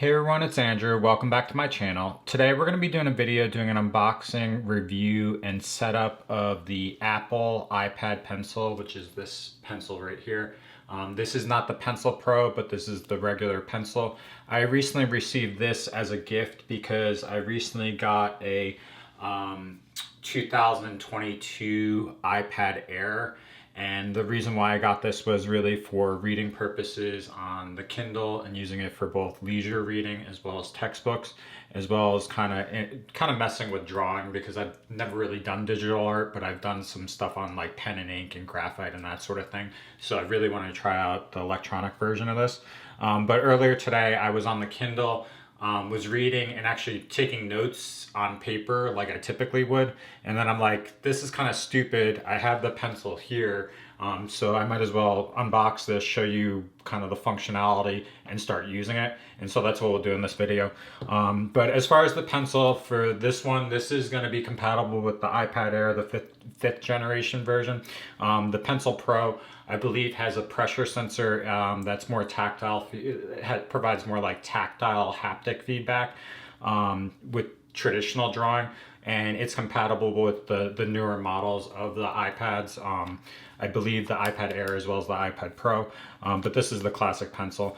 Hey everyone, it's Andrew. Welcome back to my channel. Today we're going to be doing a video doing an unboxing, review, and setup of the Apple iPad pencil, which is this pencil right here. This is not the Pencil Pro, but this is the regular pencil. I recently received this as a gift because I recently got a 2022 iPad Air. And the reason why I got this was really for reading purposes on the Kindle and using it for both leisure reading as well as textbooks, as well as kind of messing with drawing, because I've never really done digital art, but I've done some stuff on like pen and ink and graphite and that sort of thing. So I really want to try out the electronic version of this. But earlier today I was on the Kindle, was reading and actually taking notes on paper like I typically would. And then I'm like, this is kind of stupid. I have the pencil here. So I might as well unbox this, show you kind of the functionality and start using it. And so that's what we'll do in this video. But as far as the pencil for this one, this is going to be compatible with the iPad Air, the fifth generation version. The Pencil Pro, I believe, has a pressure sensor that's more tactile. It provides more like tactile haptic feedback with traditional drawing, and it's compatible with the newer models of the iPads. I believe the iPad Air as well as the iPad Pro, but this is the classic pencil.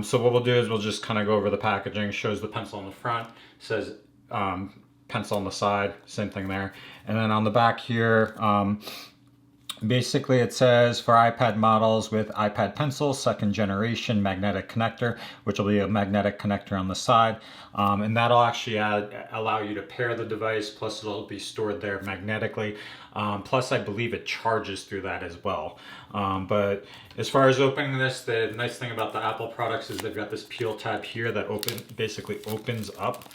So what we'll do is we'll just kind of go over the packaging. Shows the pencil on the front, says pencil on the side, same thing there. And then on the back here, basically it says for iPad models with iPad pencil, second generation magnetic connector, which will be a magnetic connector on the side. And that'll actually allow you to pair the device, plus it'll be stored there magnetically. Plus I believe it charges through that as well. But as far as opening this, the nice thing about the Apple products is they've got this peel tab here that basically opens up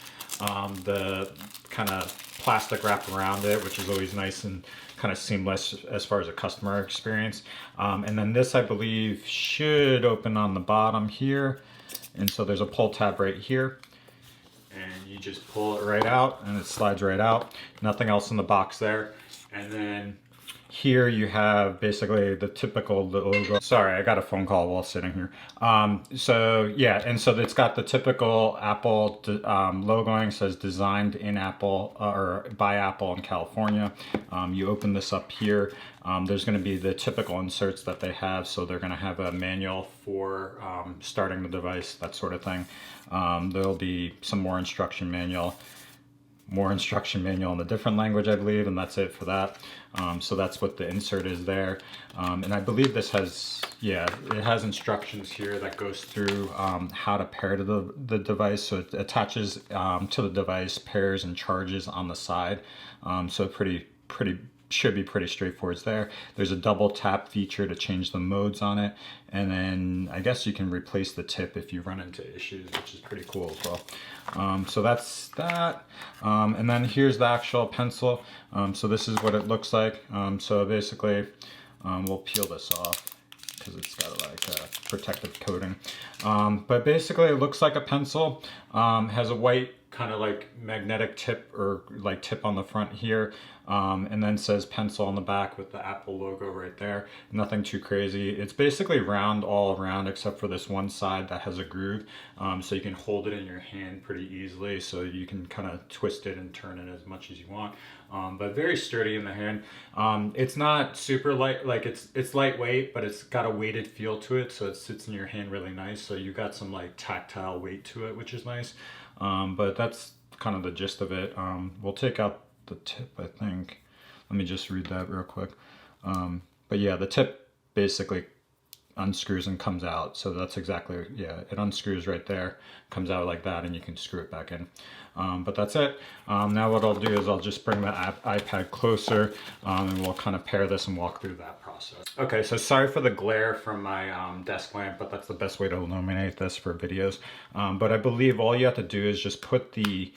the kind of plastic wrap around it, which is always nice and kind of seamless as far as a customer experience. And then this, I believe, should open on the bottom here. And so there's a pull tab right here. And you just pull it right out and it slides right out. Nothing else in the box there. And then here you have basically the typical logo. Sorry, I got a phone call while sitting here. So yeah, and so it's got the typical Apple logoing, says designed in Apple or by Apple in California. You open this up here. There's going to be the typical inserts that they have. So they're going to have a manual for starting the device, that sort of thing. There'll be some more instruction manual in a different language, I believe, and that's it for that. So that's what the insert is there. And I believe this has, it has instructions here that goes through how to pair to the device. So it attaches to the device, pairs and charges on the side. So should be pretty straightforward there. There's a double tap feature to change the modes on it, and then I guess you can replace the tip if you run into issues, which is pretty cool as well. So that's that. And then here's the actual pencil. So this is what it looks like. So basically, we'll peel this off because it's got like a protective coating. But basically it looks like a pencil. Has a white kind of like magnetic tip or like tip on the front here, and then says pencil on the back with the Apple logo right there. Nothing too crazy. It's basically round all around except for this one side that has a groove, so you can hold it in your hand pretty easily, so you can kind of twist it and turn it as much as you want. But very sturdy in the hand. It's not super light, like it's lightweight, but it's got a weighted feel to it, so it sits in your hand really nice. So you got some like tactile weight to it, which is nice. But that's kind of the gist of it. We'll take out the tip, I think. Let me just read that real quick. But yeah, the tip basically unscrews and comes out. So that's exactly, it unscrews right there, comes out like that, and you can screw it back in. But that's it. Now what I'll do is I'll just bring the iPad closer, and we'll kind of pair this and walk through that process. Okay, so sorry for the glare from my desk lamp, but that's the best way to illuminate this for videos. But I believe all you have to do is just put the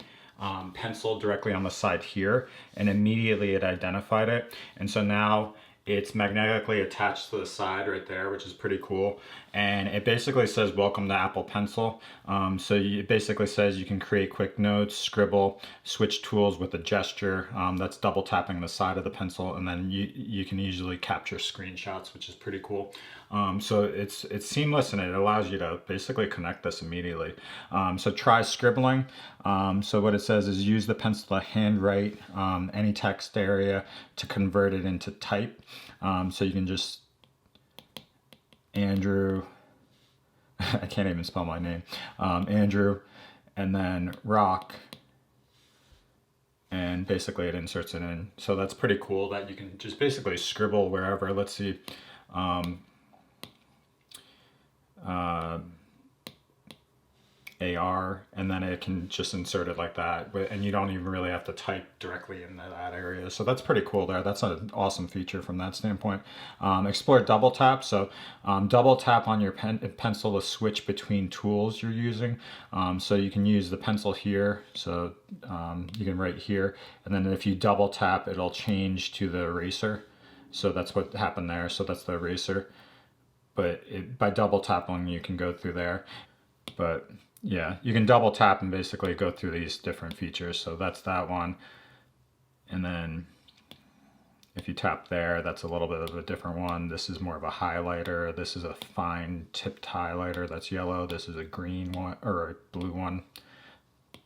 pencil directly on the side here, and immediately it identified it. And so now it's magnetically attached to the side right there, which is pretty cool. And it basically says, welcome to Apple Pencil. So it basically says you can create quick notes, scribble, switch tools with a gesture. That's double tapping the side of the pencil. And then you can easily capture screenshots, which is pretty cool. So it's seamless, and it allows you to basically connect this immediately. So try scribbling. So what it says is use the pencil to handwrite any text area to convert it into type. So you can just Andrew, I can't even spell my name, Andrew, and then rock, and basically it inserts it in. So that's pretty cool that you can just basically scribble wherever. Let's see, AR, and then it can just insert it like that, and you don't even really have to type directly in that area. So that's pretty cool there. That's an awesome feature from that standpoint. Explore double tap. So double tap on your pencil to switch between tools you're using. So you can use the pencil here, so you can write here, and then if you double tap, it'll change to the eraser. So that's what happened there. So that's the eraser, but by double tapping you can go through there. But yeah, you can double tap and basically go through these different features. So that's that one. And then if you tap there, that's a little bit of a different one. This is more of a highlighter. This is a fine tipped highlighter that's yellow. This is a green one, or a blue one.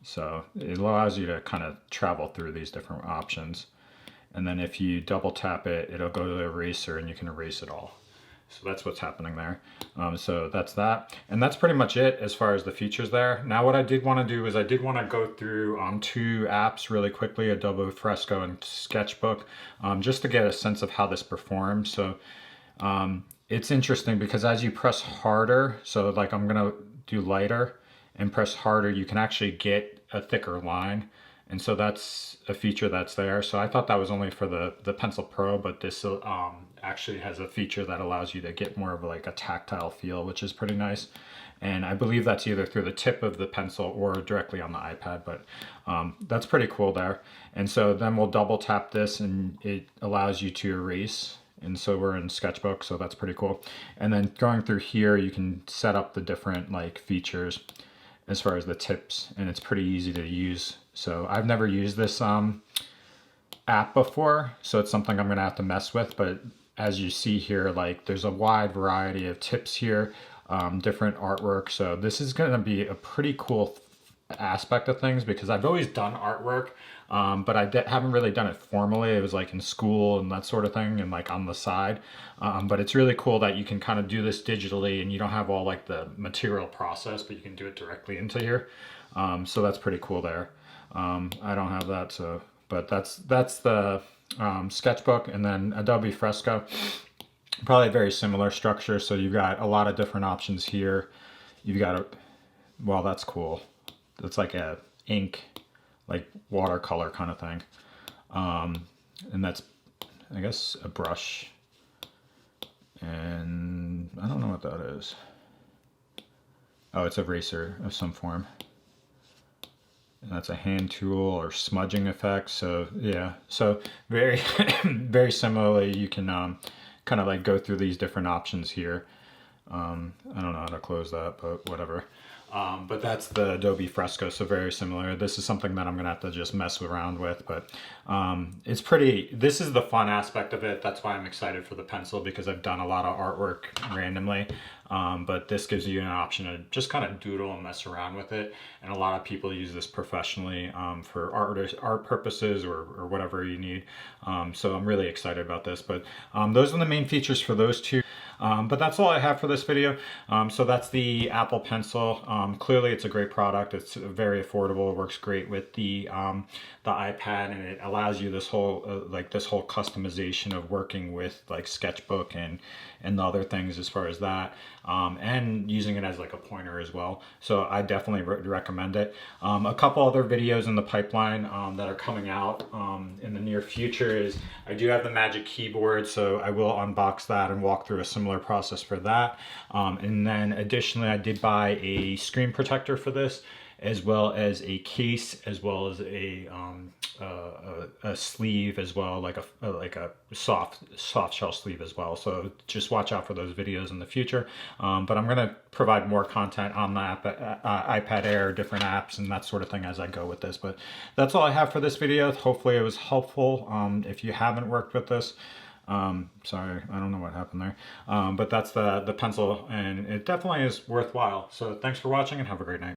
So it allows you to kind of travel through these different options. And then if you double tap it, it'll go to the eraser and you can erase it all. So that's what's happening there. So that's that. And that's pretty much it as far as the features there. Now what I did want to do is I did want to go through two apps really quickly, Adobe Fresco and Sketchbook, just to get a sense of how this performs. So it's interesting because as you press harder, so like I'm going to do lighter and press harder, you can actually get a thicker line. And so that's a feature that's there. So I thought that was only for the Pencil Pro, but this actually has a feature that allows you to get more of like a tactile feel, which is pretty nice. And I believe that's either through the tip of the pencil or directly on the iPad, but that's pretty cool there. And so then we'll double tap this and it allows you to erase. And so we're in Sketchbook, so that's pretty cool. And then going through here, you can set up the different like features as far as the tips, and it's pretty easy to use. So I've never used this app before, so it's something I'm gonna have to mess with, but as you see here, like there's a wide variety of tips here, different artwork. So this is gonna be a pretty cool aspect of things because I've always done artwork, but I haven't really done it formally. It was like in school and that sort of thing and like on the side. But it's really cool that you can kind of do this digitally and you don't have all like the material process, but you can do it directly into here. So that's pretty cool there. I don't have that, so, but that's the Sketchbook, and then Adobe Fresco. Probably a very similar structure. So you've got a lot of different options here. You've got a, well, that's cool. It's like a ink, like watercolor kind of thing. And that's, I guess, a brush. And I don't know what that is. Oh, it's a eraser of some form. And that's a hand tool or smudging effect. So yeah, so very, very similarly, you can kind of like go through these different options here. I don't know how to close that, but whatever. But that's the Adobe Fresco, so very similar. This is something that I'm gonna have to just mess around with, but it's pretty, this is the fun aspect of it. That's why I'm excited for the pencil, because I've done a lot of artwork randomly, but this gives you an option to just kind of doodle and mess around with it. And a lot of people use this professionally for art purposes or whatever you need. So I'm really excited about this, but those are the main features for those two. But that's all I have for this video. So that's the Apple Pencil. Clearly it's a great product. It's very affordable. It works great with the iPad, and it allows you this whole customization of working with like Sketchbook and the other things as far as that, and using it as like a pointer as well. So I definitely recommend it. A couple other videos in the pipeline that are coming out in the near future is I do have the Magic Keyboard, so I will unbox that and walk through a similar process for that. And then additionally, I did buy a screen protector for this, as well as a case, as well as a sleeve as well, like a soft shell sleeve as well. So just watch out for those videos in the future. But I'm gonna provide more content on the iPad Air, different apps and that sort of thing as I go with this. But that's all I have for this video. Hopefully it was helpful. If you haven't worked with this, Sorry, I don't know what happened there. But that's the pencil, and it definitely is worthwhile. So thanks for watching and have a great night.